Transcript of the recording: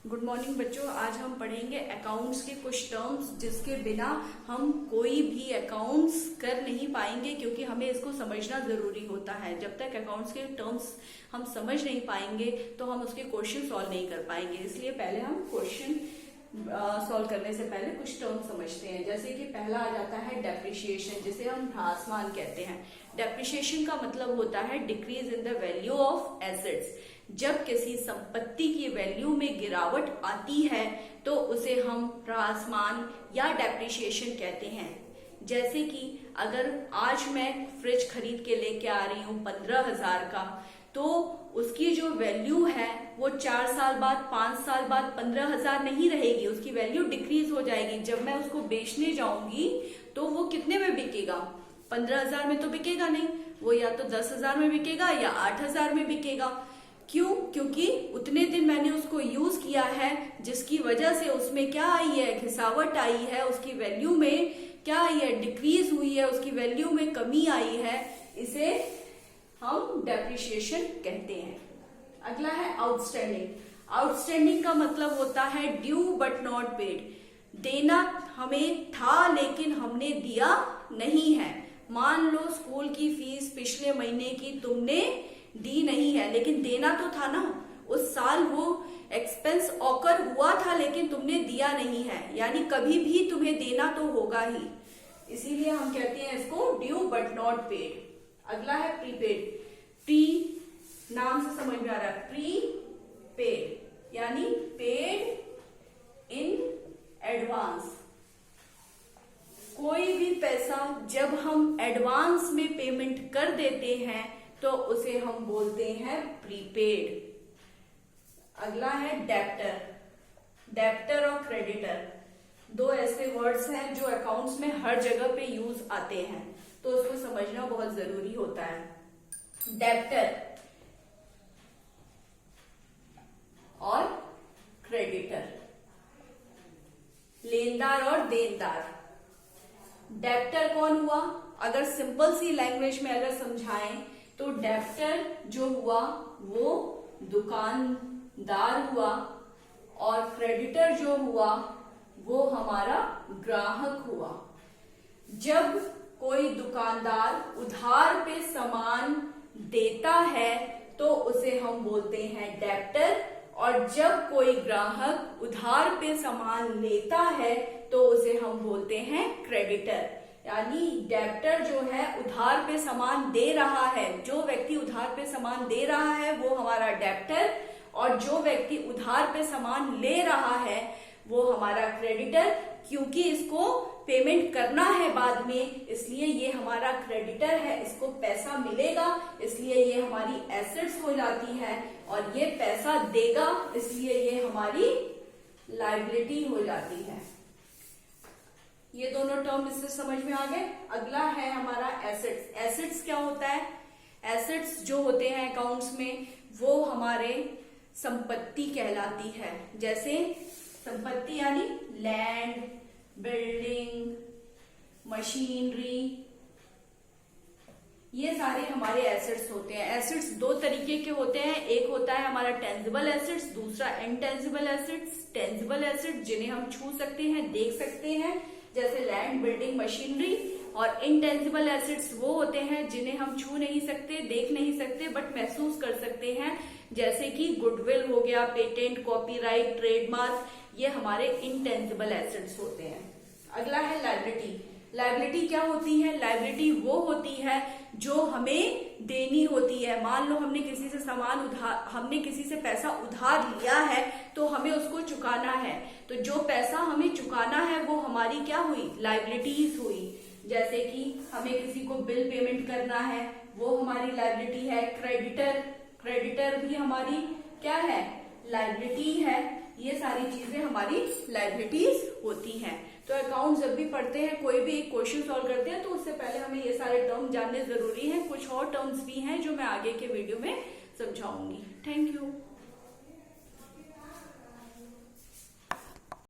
Good morning बच्चों। आज हम पढ़ेंगे अकाउंट्स के कुछ टर्म्स जिसके बिना हम कोई भी अकाउंट्स कर नहीं पाएंगे, क्योंकि हमें इसको समझना जरूरी होता है। जब तक अकाउंट्स के टर्म्स हम समझ नहीं पाएंगे तो हम उसके क्वेश्चन सॉल्व नहीं कर पाएंगे। इसलिए पहले हम क्वेश्चन सॉल्व करने से पहले कुछ टर्म समझते हैं। जैसे कि पहला आ जाता है डेप्रिसिएशन, जिसे हम ह्रासमान कहते हैं। डेप्रिसिएशन का मतलब होता है decrease in the value of assets. जब किसी संपत्ति की वैल्यू में गिरावट आती है तो उसे हम ह्रासमान या डेप्रिसिएशन कहते हैं। जैसे कि अगर आज मैं फ्रिज खरीद के लेके आ रही हूँ 15,000 का, तो उसकी जो वैल्यू है वो 4 साल बाद, 5 साल बाद 15,000 नहीं रहेगी, उसकी वैल्यू डिक्रीज हो जाएगी। जब मैं उसको बेचने जाऊंगी तो वो कितने में बिकेगा? 15,000 में तो बिकेगा नहीं, वो या तो 10,000 में बिकेगा या 8,000 में बिकेगा। क्यों? क्योंकि उतने दिन मैंने उसको यूज किया है, जिसकी वजह से उसमें क्या आई है? घिसावट आई है, उसकी वैल्यू में क्या आई है? डिक्रीज हुई है, उसकी वैल्यू में कमी आई है। इसे हम डेप्रिसिएशन कहते हैं। अगला है आउटस्टैंडिंग। आउटस्टैंडिंग का मतलब होता है ड्यू बट नॉट पेड। देना हमें था लेकिन हमने दिया नहीं है। मान लो स्कूल की फीस पिछले महीने की तुमने दी नहीं है, लेकिन देना तो था ना। उस साल वो एक्सपेंस ऑकर हुआ था लेकिन तुमने दिया नहीं है, यानी कभी भी तुम्हें देना तो होगा ही। इसीलिए हम कहते हैं इसको ड्यू बट नॉट पेड। अगला है प्रीपेड। प्री नाम से समझ में आ रहा है, प्री पेड यानी पेड इन एडवांस। कोई भी पैसा जब हम एडवांस में पेमेंट कर देते हैं तो उसे हम बोलते हैं प्रीपेड। अगला है डेब्टर। डेब्टर और क्रेडिटर दो ऐसे वर्ड्स हैं जो अकाउंट्स में हर जगह पे यूज आते हैं, तो उसको समझना बहुत जरूरी होता है। डेब्टर और क्रेडिटर, लेनदार और देनदार। डेब्टर कौन हुआ? अगर सिंपल सी लैंग्वेज में अगर समझाएं तो डेब्टर जो हुआ वो दुकानदार हुआ, और क्रेडिटर जो हुआ वो हमारा ग्राहक हुआ। जब कोई दुकानदार उधार पे सामान देता है तो उसे हम बोलते हैं डेब्टर, और जब कोई ग्राहक उधार पे सामान लेता है तो उसे हम बोलते हैं क्रेडिटर। यानी डेब्टर जो है उधार पे सामान दे रहा है, जो व्यक्ति उधार पे सामान दे रहा है वो हमारा डेब्टर, और जो व्यक्ति उधार पे सामान ले रहा है वो हमारा क्रेडिटर। क्योंकि इसको पेमेंट करना है बाद में, इसलिए ये हमारा क्रेडिटर है, इसको पैसा मिलेगा इसलिए ये हमारी एसेट्स हो जाती है, और ये पैसा देगा इसलिए ये हमारी लायबिलिटी हो जाती है। ये दोनों टर्म इससे समझ में आ गए। अगला है हमारा एसेट्स। एसेट्स क्या होता है? एसेट्स जो होते हैं अकाउंट्स में वो हमारे संपत्ति कहलाती है। जैसे संपत्ति यानी लैंड, बिल्डिंग, मशीनरी, ये सारे हमारे एसेट्स होते हैं। एसेट्स दो तरीके के होते हैं, एक होता है हमारा टेंजिबल एसेट्स, दूसरा इनटेंजिबल एसेट्स। टेंजिबल एसेट्स जिन्हें हम छू सकते हैं, देख सकते हैं, जैसे लैंड, बिल्डिंग, मशीनरी। और इनटेंजिबल एसेट्स वो होते हैं जिन्हें हम छू नहीं सकते, देख नहीं सकते, बट महसूस कर सकते हैं, जैसे कि गुडविल हो गया, पेटेंट, कॉपीराइट, ट्रेडमार्क, ये हमारे इनटेंजिबल एसेट्स होते हैं। अगला है लायबिलिटी। लायबिलिटी क्या होती है? लायबिलिटी वो होती है जो हमें देनी होती है। मान लो हमने किसी से हमने किसी से पैसा उधार लिया है तो हमें उसको चुकाना है, तो जो पैसा हमें चुकाना है वो हमारी क्या हुई? लायबिलिटीज हुई। जैसे कि हमें किसी को बिल पेमेंट करना है, वो हमारी लायबिलिटी है। क्रेडिटर भी हमारी क्या है? लायबिलिटी है। ये सारी चीजें हमारी लायबिलिटीज होती हैं। तो अकाउंट जब भी पढ़ते हैं, कोई भी एक क्वेश्चन सॉल्व करते हैं, तो उससे पहले हमें ये सारे टर्म जानने जरूरी हैं। कुछ और टर्म्स भी हैं जो मैं आगे के वीडियो में समझाऊंगी। Thank you.